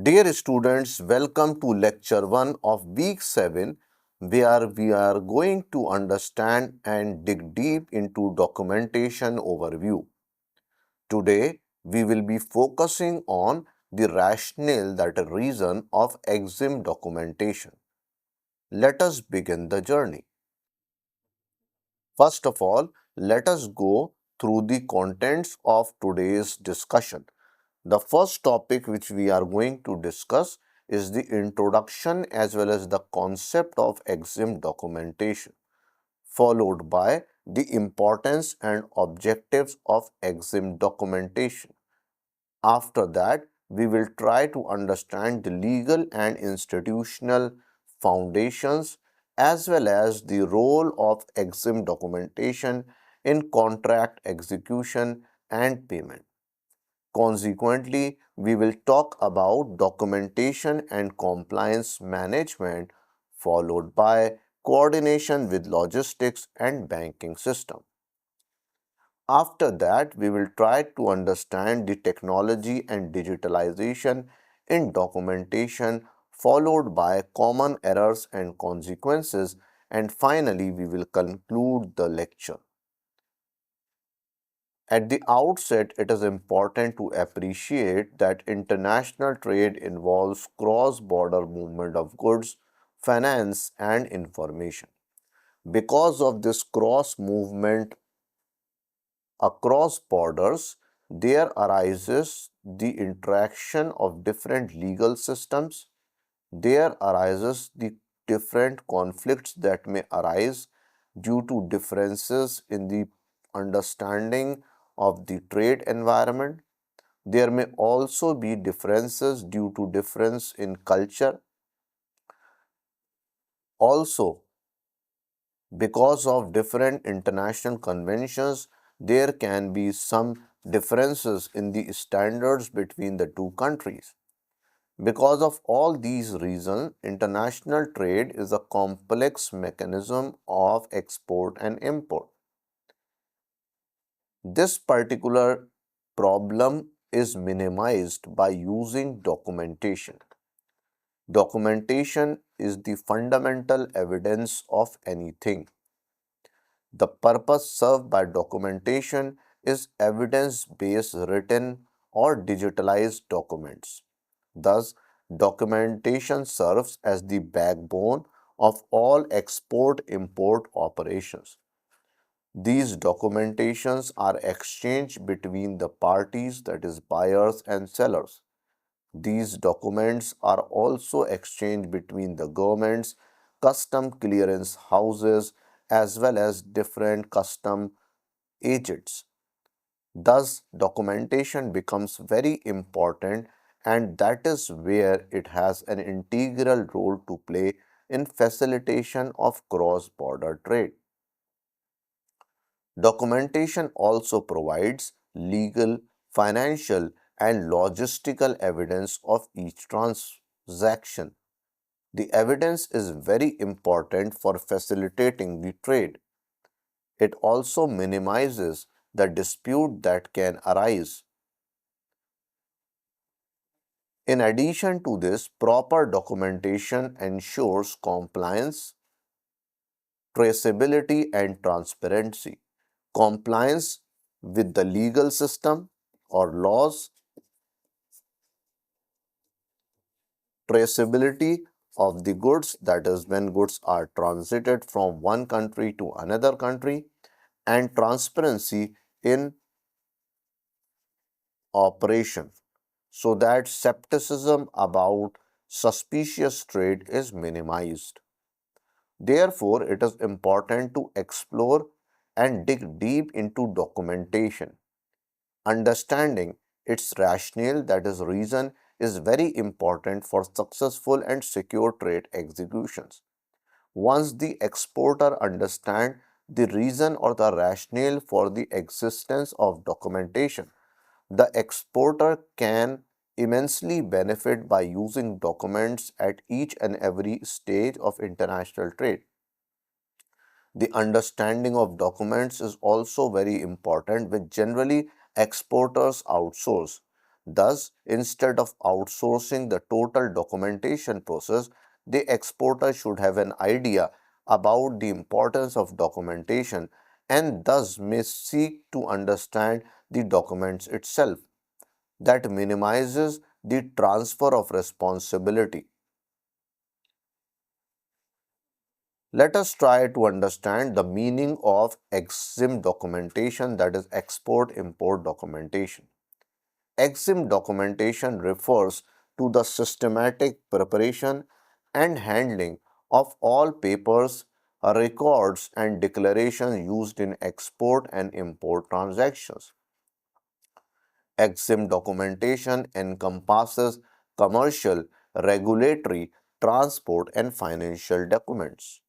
Dear students, welcome to lecture 1 of week 7 where we are going to understand and dig deep into documentation overview. Today, we will be focusing on the rationale that a reason of EXIM documentation. Let us begin the journey. First of all, let us go through the contents of today's discussion. The first topic which we are going to discuss is the introduction as well as the concept of EXIM documentation, followed by the importance and objectives of EXIM documentation. After that, we will try to understand the legal and institutional foundations as well as the role of EXIM documentation in contract execution and payment. Consequently, we will talk about documentation and compliance management, followed by coordination with logistics and banking system. After that, we will try to understand the technology and digitalization in documentation, followed by common errors and consequences, and finally, we will conclude the lecture. At the outset, it is important to appreciate that international trade involves cross-border movement of goods, finance, and information. Because of this cross movement across borders, there arises the interaction of different legal systems. There arises the different conflicts that may arise due to differences in the understanding of the trade environment. There may also be differences due to difference in culture. Also, because of different international conventions, there can be some differences in the standards between the two countries. Because of all these reasons, international trade is a complex mechanism of export and import. This particular problem is minimized by using documentation. Documentation is the fundamental evidence of anything. The purpose served by documentation is evidence-based written or digitalized documents. Thus, documentation serves as the backbone of all export-import operations. These documentations are exchanged between the parties, that is buyers and sellers. These documents are also exchanged between the governments, custom clearance houses, as well as different custom agents. Thus, documentation becomes very important, and that is where it has an integral role to play in facilitation of cross-border trade. Documentation also provides legal, financial, and logistical evidence of each transaction. The evidence is very important for facilitating the trade. It also minimizes the dispute that can arise. In addition to this, proper documentation ensures compliance, traceability, and transparency. Compliance with the legal system or laws, traceability of the goods, that is, when goods are transited from one country to another country, and transparency in operation, so that skepticism about suspicious trade is minimized. Therefore, it is important to explore and dig deep into documentation. Understanding its rationale, that is, reason, is very important for successful and secure trade executions. Once the exporter understands the reason or the rationale for the existence of documentation, the exporter can immensely benefit by using documents at each and every stage of international trade. The understanding of documents is also very important, which generally exporters outsource. Thus, instead of outsourcing the total documentation process, the exporter should have an idea about the importance of documentation and thus may seek to understand the documents itself. That minimizes the transfer of responsibility. Let us try to understand the meaning of EXIM documentation, that is export import documentation. EXIM documentation refers to the systematic preparation and handling of all papers, records and declarations used in export and import transactions. EXIM documentation encompasses commercial, regulatory, transport and financial documents.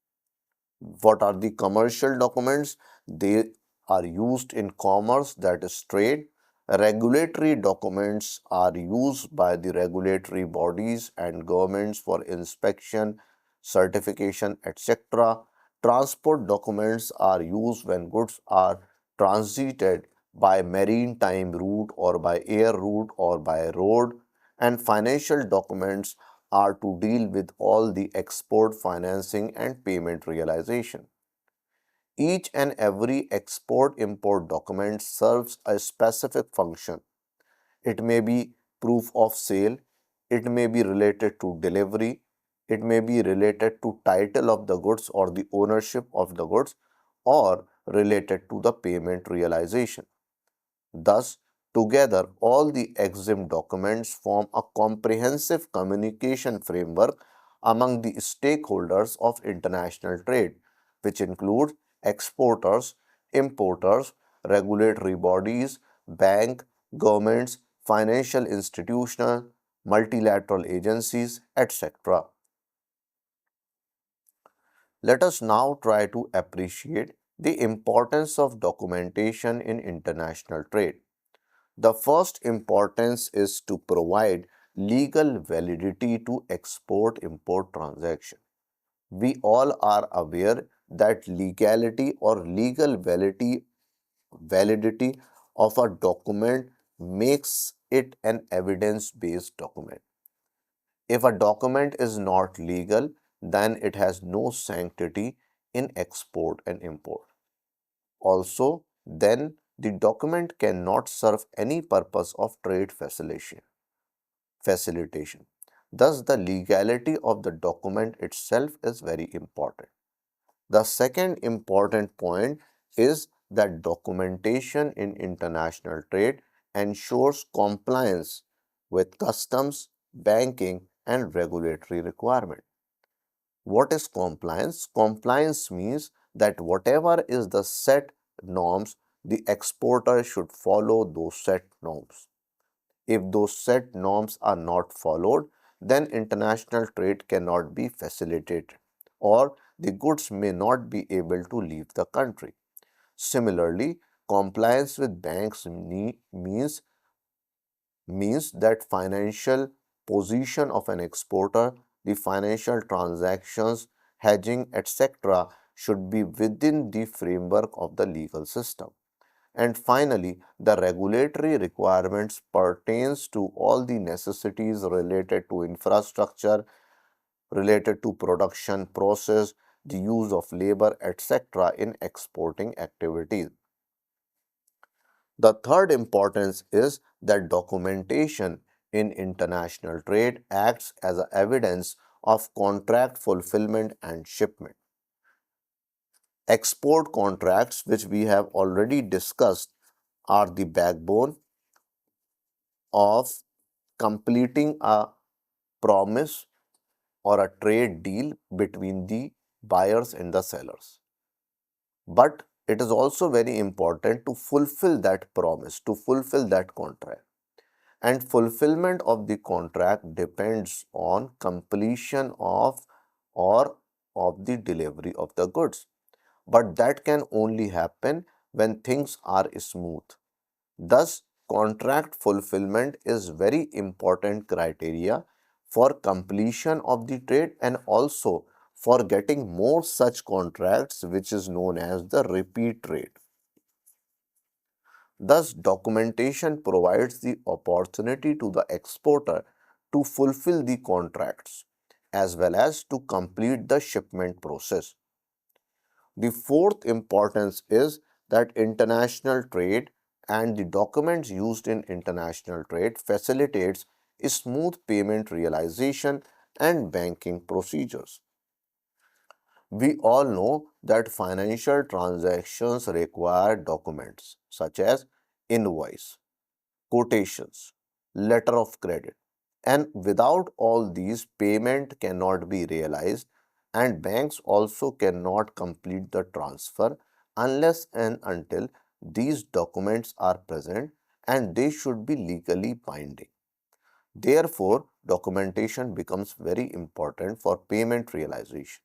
What are the commercial documents? They are used in commerce, that is trade. Regulatory documents are used by the regulatory bodies and governments for inspection, certification, etc. Transport documents are used when goods are transited by maritime route or by air route or by road. And financial documents are to deal with all the export financing and payment realization. Each and every export import document serves a specific function. It may be proof of sale, it may be related to delivery, it may be related to title of the goods or the ownership of the goods, or related to the payment realization. Thus, together, all the EXIM documents form a comprehensive communication framework among the stakeholders of international trade, which include exporters, importers, regulatory bodies, bank, governments, financial institutions, multilateral agencies, etc. Let us now try to appreciate the importance of documentation in international trade. The first importance is to provide legal validity to export import transaction. We all are aware that legality or legal validity of a document makes it an evidence based document. If a document is not legal, then it has no sanctity in export and import. Also, then the document cannot serve any purpose of trade facilitation. Thus, the legality of the document itself is very important. The second important point is that documentation in international trade ensures compliance with customs, banking, and regulatory requirements. What is compliance? Compliance means that whatever is the set norms, the exporter should follow those set norms. If those set norms are not followed, then international trade cannot be facilitated or the goods may not be able to leave the country. Similarly, compliance with banks means that financial position of an exporter, the financial transactions, hedging, etc., should be within the framework of the legal system. And finally, the regulatory requirements pertains to all the necessities related to infrastructure, related to production process, the use of labor, etc. in exporting activities. The third importance is that documentation in international trade acts as a evidence of contract fulfillment and shipment. Export contracts, which we have already discussed, are the backbone of completing a promise or a trade deal between the buyers and the sellers. But it is also very important to fulfill that promise, to fulfill that contract. And fulfillment of the contract depends on completion of or of the delivery of the goods. But that can only happen when things are smooth. Thus, contract fulfillment is very important criteria for completion of the trade and also for getting more such contracts, which is known as the repeat trade. Thus, documentation provides the opportunity to the exporter to fulfill the contracts as well as to complete the shipment process. The fourth importance is that international trade and the documents used in international trade facilitates a smooth payment realization and banking procedures. We all know that financial transactions require documents such as invoice, quotations, letter of credit. And without all these, payment cannot be realized, and banks also cannot complete the transfer unless and until these documents are present, and they should be legally binding. Therefore, documentation becomes very important for payment realization.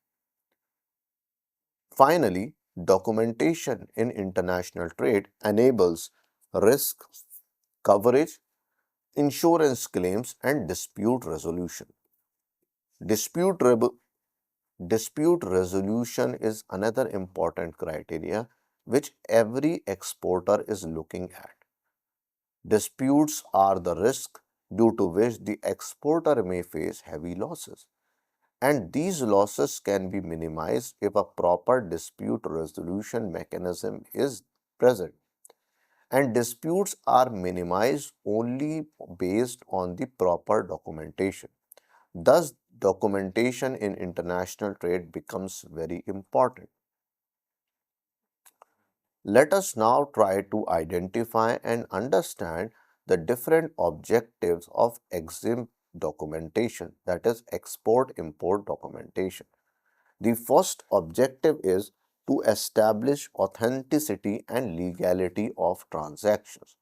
Finally, documentation in international trade enables risk coverage, insurance claims, and dispute resolution. Dispute, rebu- Dispute resolution is another important criteria which every exporter is looking at. Disputes are the risk due to which the exporter may face heavy losses, and these losses can be minimized if a proper dispute resolution mechanism is present. And disputes are minimized only based on the proper documentation. Thus, documentation in international trade becomes very important. Let us now try to identify and understand the different objectives of EXIM documentation, that is, export import documentation. The first objective is to establish authenticity and legality of transactions.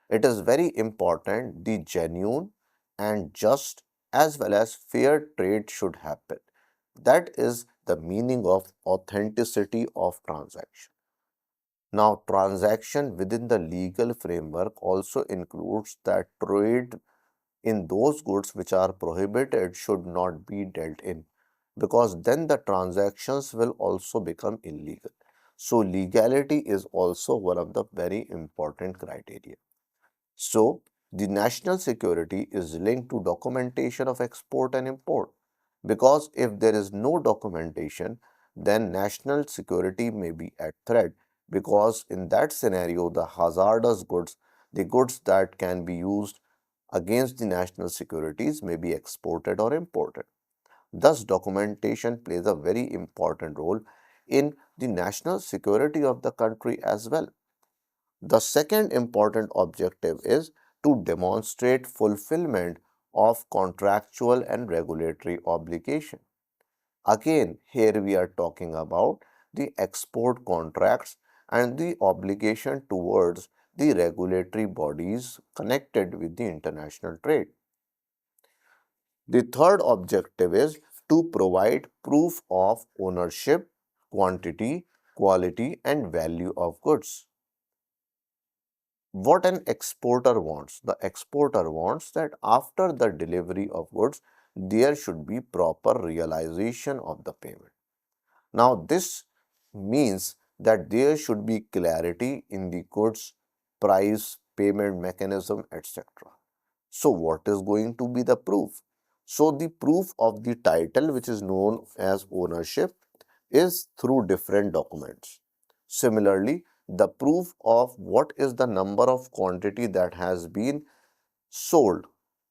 It is very important the genuine and just as well as fair trade should happen. That is the meaning of authenticity of transaction. Now, transaction within the legal framework also includes that trade in those goods which are prohibited should not be dealt in, because then the transactions will also become illegal. So, legality is also one of the very important criteria. So, the national security is linked to documentation of export and import, because if there is no documentation, then national security may be at threat, because in that scenario, the hazardous goods, the goods that can be used against the national securities, may be exported or imported. Thus, documentation plays a very important role in the national security of the country as well. The second important objective is to demonstrate fulfillment of contractual and regulatory obligation. Again, here we are talking about the export contracts and the obligation towards the regulatory bodies connected with the international trade. The third objective is to provide proof of ownership, quantity, quality, and value of goods. What an exporter wants? The exporter wants that after the delivery of goods, there should be proper realization of the payment. Now, this means that there should be clarity in the goods, price, payment mechanism, etc. So, what is going to be the proof? So, the proof of the title, which is known as ownership, is through different documents. Similarly, the proof of what is the number of quantity that has been sold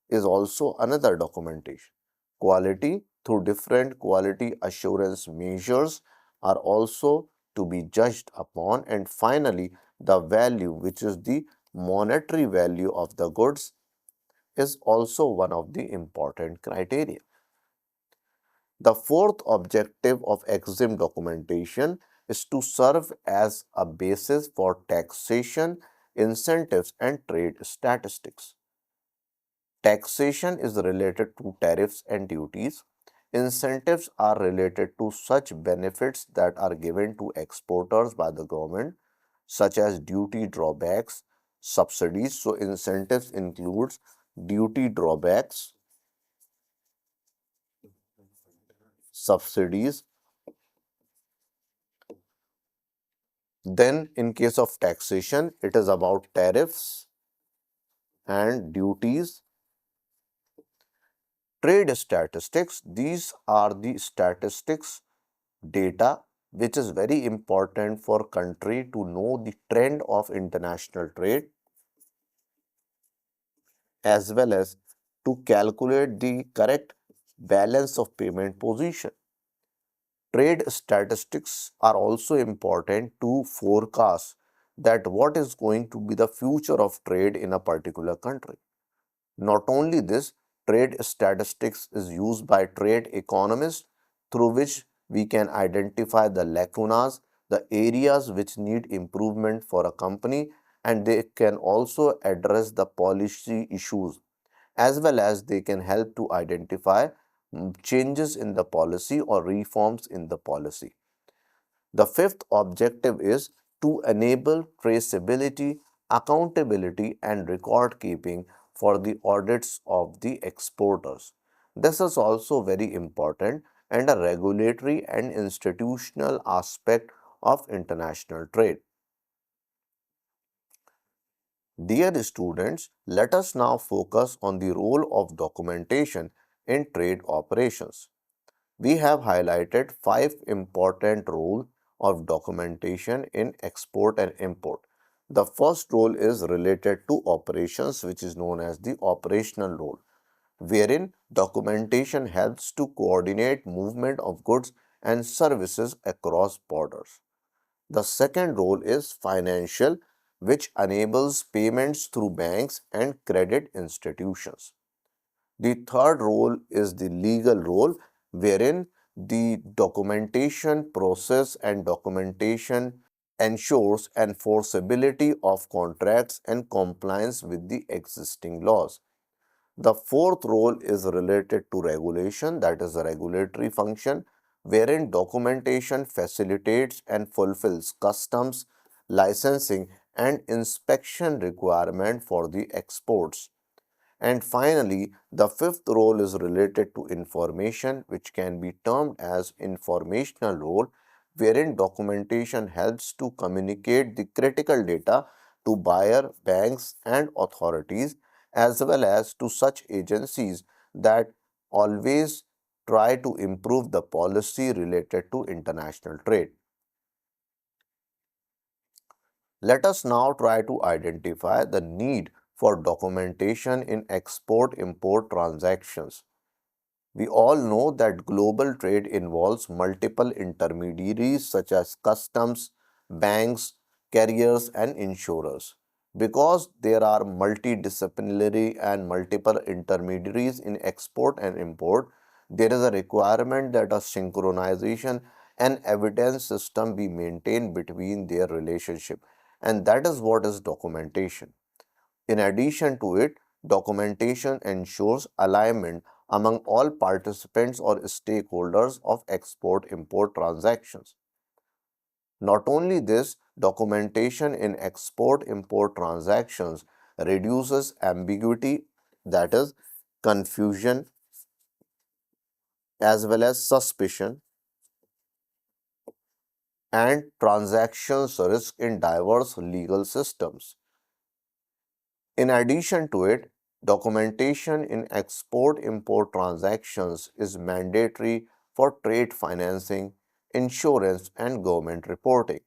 is also another documentation. Quality through different quality assurance measures are also to be judged upon, and finally, the value, which is the monetary value of the goods, is also one of the important criteria. The fourth objective of EXIM documentation is to serve as a basis for taxation, incentives, and trade statistics. Taxation is related to tariffs and duties. Incentives are related to such benefits that are given to exporters by the government, such as duty drawbacks, subsidies. So, incentives includes duty drawbacks, subsidies, Then in case of taxation, it is about tariffs and duties. Trade statistics, these are the statistics data which is very important for country to know the trend of international trade as well as to calculate the correct balance of payment position. Trade statistics are also important to forecast that what is going to be the future of trade in a particular country. Not only this, trade statistics is used by trade economists through which we can identify the lacunas, the areas which need improvement for a company, and they can also address the policy issues as well as they can help to identify changes in the policy or reforms in the policy. The fifth objective is to enable traceability, accountability, and record keeping for the audits of the exporters. This is also very important and a regulatory and institutional aspect of international trade. Dear students, let us now focus on the role of documentation in trade operations. We have highlighted five important roles of documentation in export and import. The first role is related to operations, which is known as the operational role, wherein documentation helps to coordinate movement of goods and services across borders. The second role is financial, which enables payments through banks and credit institutions. The third role is the legal role, wherein the documentation process and documentation ensures enforceability of contracts and compliance with the existing laws. The fourth role is related to regulation, that is a regulatory function, wherein documentation facilitates and fulfills customs, licensing, and inspection requirement for the exports. And finally, the fifth role is related to information, which can be termed as informational role, wherein documentation helps to communicate the critical data to buyer, banks, and authorities, as well as to such agencies that always try to improve the policy related to international trade. Let us now try to identify the need for documentation in export-import transactions. We all know that global trade involves multiple intermediaries such as customs, banks, carriers, and insurers. Because there are multidisciplinary and multiple intermediaries in export and import, there is a requirement that a synchronization and evidence system be maintained between their relationship, and that is what is documentation. In addition to it, documentation ensures alignment among all participants or stakeholders of export import transactions. Not only this, documentation in export import transactions reduces ambiguity, that is, confusion, as well as suspicion and transactions risk in diverse legal systems. In addition to it, documentation in export-import transactions is mandatory for trade financing, insurance, and government reporting.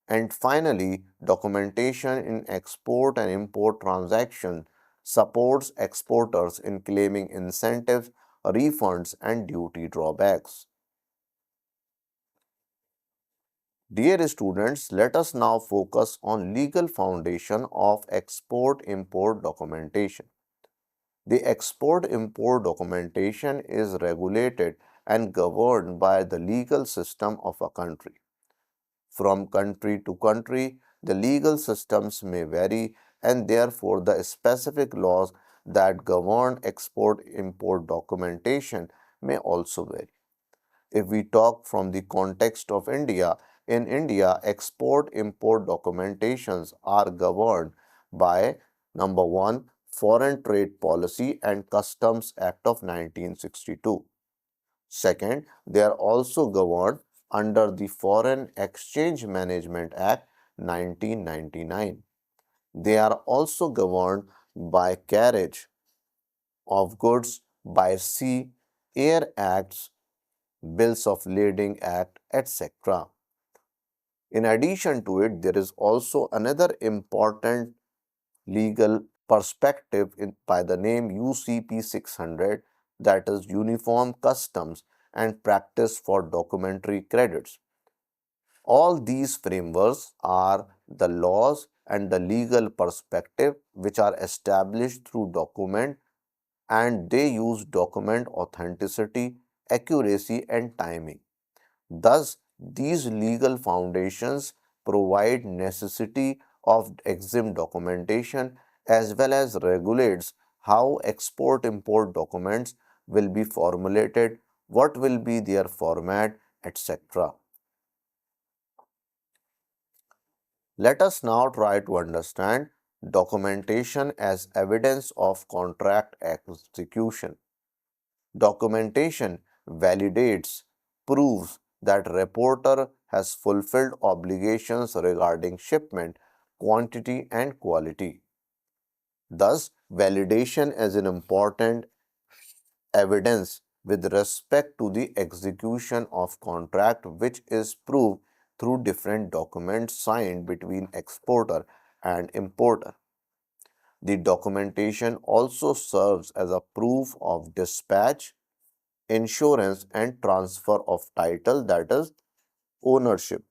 And finally, documentation in export and import transactions supports exporters in claiming incentives, refunds, and duty drawbacks. Dear students, let us now focus on legal foundation of export-import documentation. The export-import documentation is regulated and governed by the legal system of a country. From country to country, the legal systems may vary and therefore the specific laws that govern export-import documentation may also vary. If we talk from the context of India, in India, export-import documentations are governed by number one, Foreign Trade Policy and Customs Act of 1962. Second, they are also governed under the Foreign Exchange Management Act 1999. They are also governed by carriage of goods by sea, air acts, bills of lading act, etc. In addition to it, there is also another important legal perspective by the name UCP 600, that is Uniform Customs and Practice for Documentary Credits. All these frameworks are the laws and the legal perspective which are established through document, and they use document authenticity, accuracy and timing. Thus, these legal foundations provide necessity of EXIM documentation as well as regulates how export-import documents will be formulated, what will be their format, etc. Let us now try to understand documentation as evidence of contract execution. Documentation validates, proves that reporter has fulfilled obligations regarding shipment, quantity and quality. Thus, validation is an important evidence with respect to the execution of contract, which is proved through different documents signed between exporter and importer. The documentation also serves as a proof of dispatch, insurance and transfer of title, that is ownership.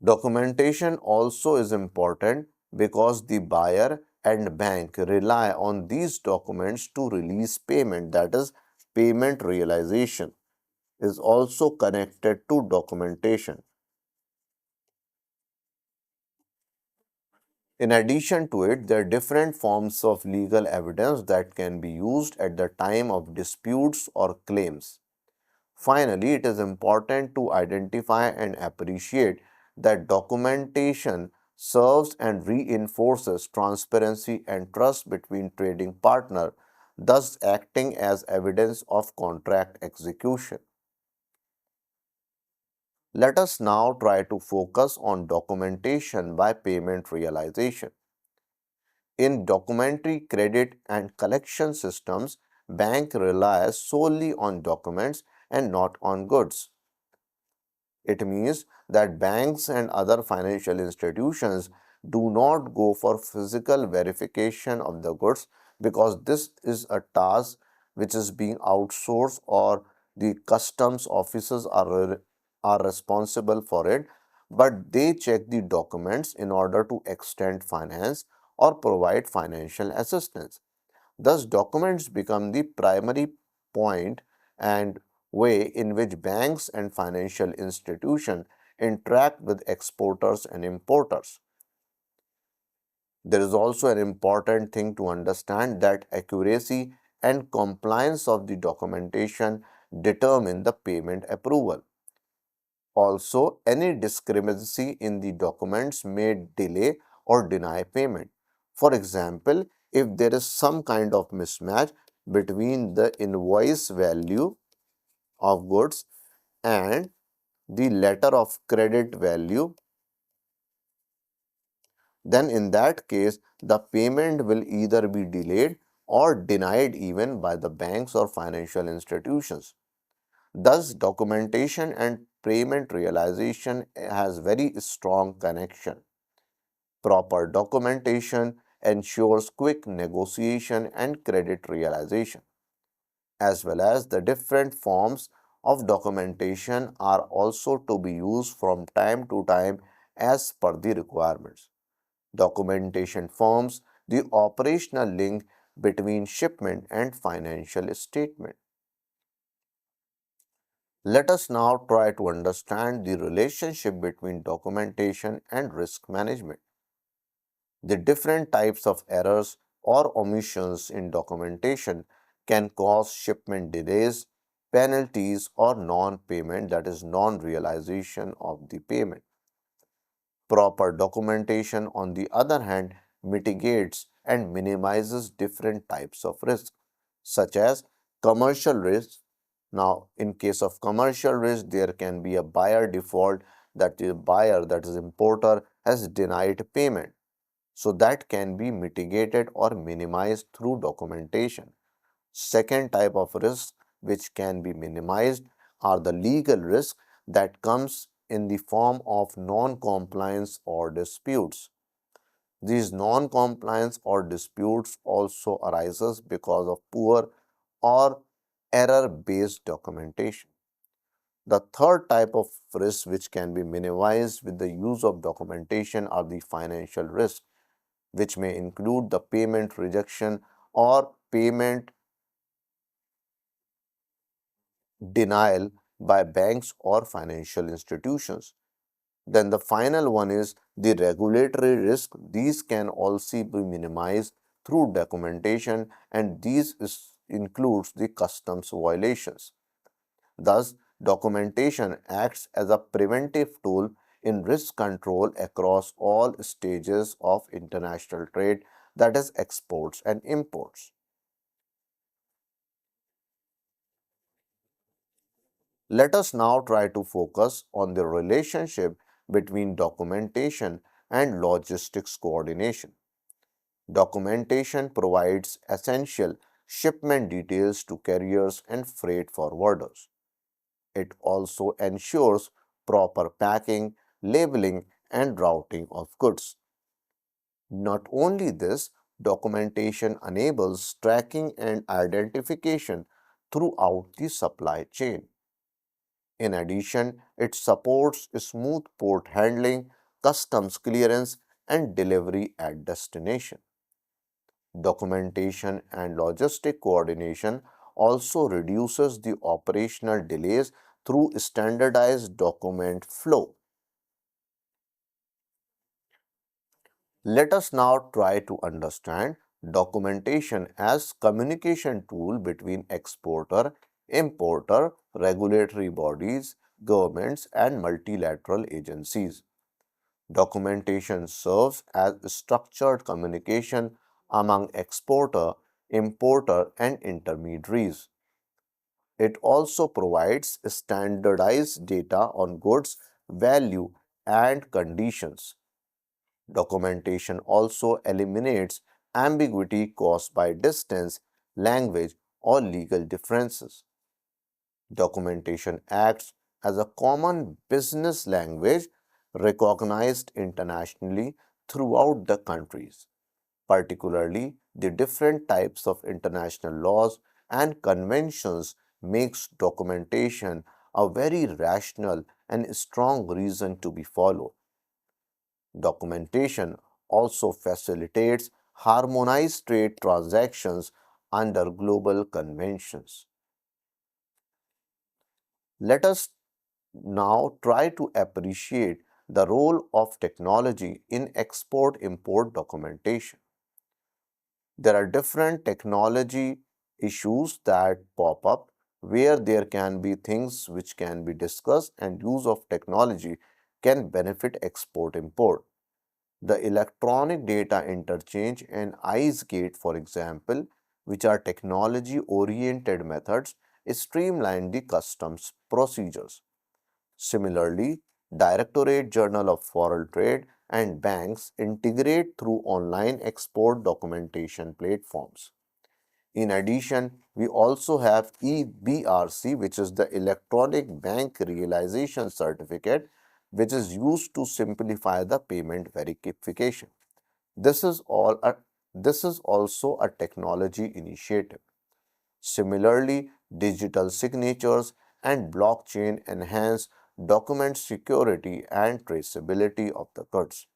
Documentation also is important because the buyer and bank rely on these documents to release payment, that is payment realization is also connected to documentation. In addition to it, there are different forms of legal evidence that can be used at the time of disputes or claims. Finally, it is important to identify and appreciate that documentation serves and reinforces transparency and trust between trading partners, thus acting as evidence of contract execution. Let us now try to focus on documentation by payment realization. In documentary credit and collection systems, bank relies solely on documents and not on goods. It means that banks and other financial institutions do not go for physical verification of the goods because this is a task which is being outsourced or the customs officers are responsible for it, but they check the documents in order to extend finance or provide financial assistance. Thus, documents become the primary point and way in which banks and financial institutions interact with exporters and importers. There is also an important thing to understand that accuracy and compliance of the documentation determine the payment approval. Also, any discrepancy in the documents may delay or deny payment. For example, if there is some kind of mismatch between the invoice value of goods and the letter of credit value, then in that case, the payment will either be delayed or denied even by the banks or financial institutions. Thus, documentation and payment realization has very strong connection. Proper documentation ensures quick negotiation and credit realization, as well as the different forms of documentation are also to be used from time to time as per the requirements. Documentation forms the operational link between shipment and financial statement. Let us now try to understand the relationship between documentation and risk management. The different types of errors or omissions in documentation can cause shipment delays, penalties, or non-payment, that is, non-realization of the payment. Proper documentation, on the other hand, mitigates and minimizes different types of risk, such as commercial risk, Now, in case of commercial risk, there can be a buyer default, that the buyer, that is importer, has denied payment. So that can be mitigated or minimized through documentation. Second type of risk which can be minimized are the legal risk that comes in the form of non-compliance or disputes. These non-compliance or disputes also arises because of poor or error-based documentation. The third type of risk which can be minimized with the use of documentation are the financial risks, which may include the payment rejection or payment denial by banks or financial institutions. Then the final one is the regulatory risk. These can also be minimized through documentation, and includes the customs violations. Thus, documentation acts as a preventive tool in risk control across all stages of international trade, that is exports and imports. Let us now try to focus on the relationship between documentation and logistics coordination. Documentation provides essential shipment details to carriers and freight forwarders. It also ensures proper packing, labeling, and routing of goods. Not only this, documentation enables tracking and identification throughout the supply chain. In addition, it supports smooth port handling, customs clearance, and delivery at destination. Documentation and logistic coordination also reduces the operational delays through standardized document flow. Let us now try to understand documentation as communication tool between exporter, importer, regulatory bodies, governments, and multilateral agencies. Documentation serves as structured communication among exporter, importer, and intermediaries. It also provides standardized data on goods, value, and conditions. Documentation also eliminates ambiguity caused by distance, language, or legal differences. Documentation acts as a common business language recognized internationally throughout the countries. Particularly, the different types of international laws and conventions makes documentation a very rational and strong reason to be followed. Documentation also facilitates harmonized trade transactions under global conventions. Let us now try to appreciate the role of technology in export import documentation. There are different technology issues that pop up where there can be things which can be discussed, and use of technology can benefit export import. The electronic data interchange and ICE gate, for example, which are technology oriented methods, streamline the customs procedures. Similarly, Directorate Journal of Foreign Trade and banks integrate through online export documentation platforms. In addition, we also have EBRC, which is the Electronic Bank Realization Certificate, which is used to simplify the payment verification. This is all a, this is also a technology initiative. Similarly, digital signatures and blockchain enhance document security and traceability of the goods.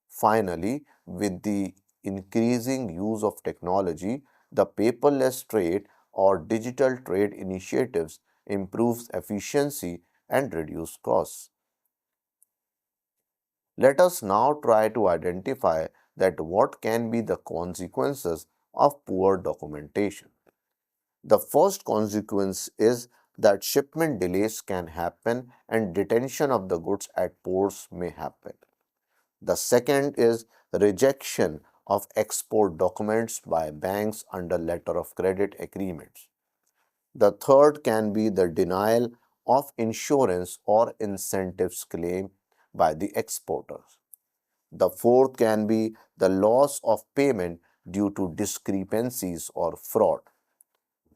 Finally, with the increasing use of technology, the paperless trade or digital trade initiatives improves efficiency and reduce costs. Let us now try to identify that what can be the consequences of poor documentation. The first consequence is that shipment delays can happen and detention of the goods at ports may happen. The second is rejection of export documents by banks under letter of credit agreements. The third can be the denial of insurance or incentives claim by the exporters. The fourth can be the loss of payment due to discrepancies or fraud.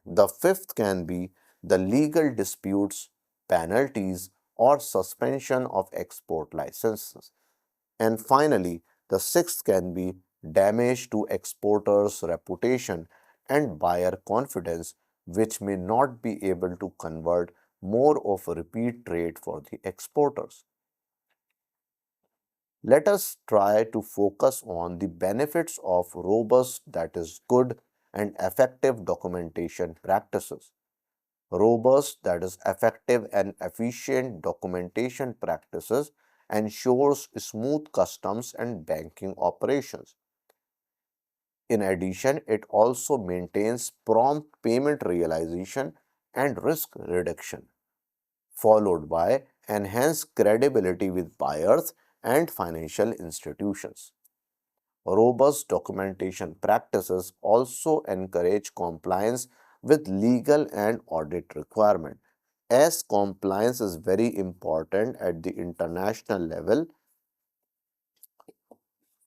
The fifth can be the legal disputes, penalties, or suspension of export licenses. And finally, the sixth can be damage to exporters' reputation and buyer confidence, which may not be able to convert more of a repeat trade for the exporters. Let us try to focus on the benefits of robust, that is, good and effective documentation practices. Robust, that is, effective and efficient documentation practices ensures smooth customs and banking operations. In addition, it also maintains prompt payment realization and risk reduction, followed by enhanced credibility with buyers and financial institutions. Robust documentation practices also encourage compliance with legal and audit requirements. As compliance is very important at the international level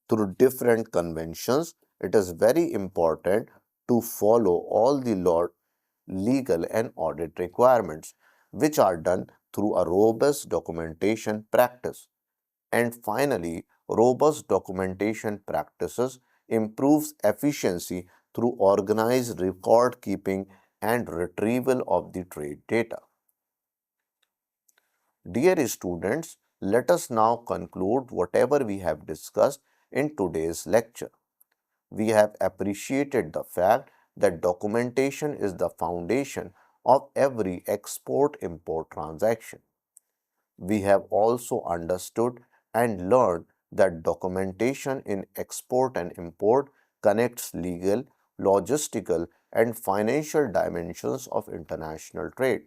through different conventions, it is very important to follow all the law, legal and audit requirements, which are done through a robust documentation practice. And finally, robust documentation practices improves efficiency through organized record keeping and retrieval of the trade data. Dear students, let us now conclude whatever we have discussed in today's lecture. We have appreciated the fact that documentation is the foundation of every export-import transaction. We have also understood and learned that documentation in export and import connects legal, logistical, and financial dimensions of international trade.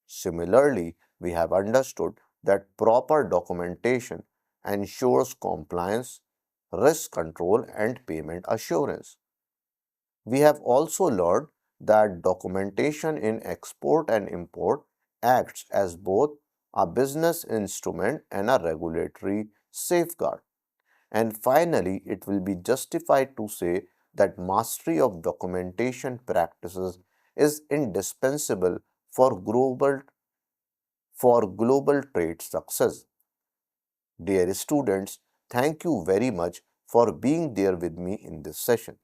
Similarly, we have understood that proper documentation ensures compliance, risk control, and payment assurance. We have also learned that documentation in export and import acts as both a business instrument and a regulatory safeguard. And finally, it will be justified to say that mastery of documentation practices is indispensable for global trade success. Dear students, thank you very much for being there with me in this session.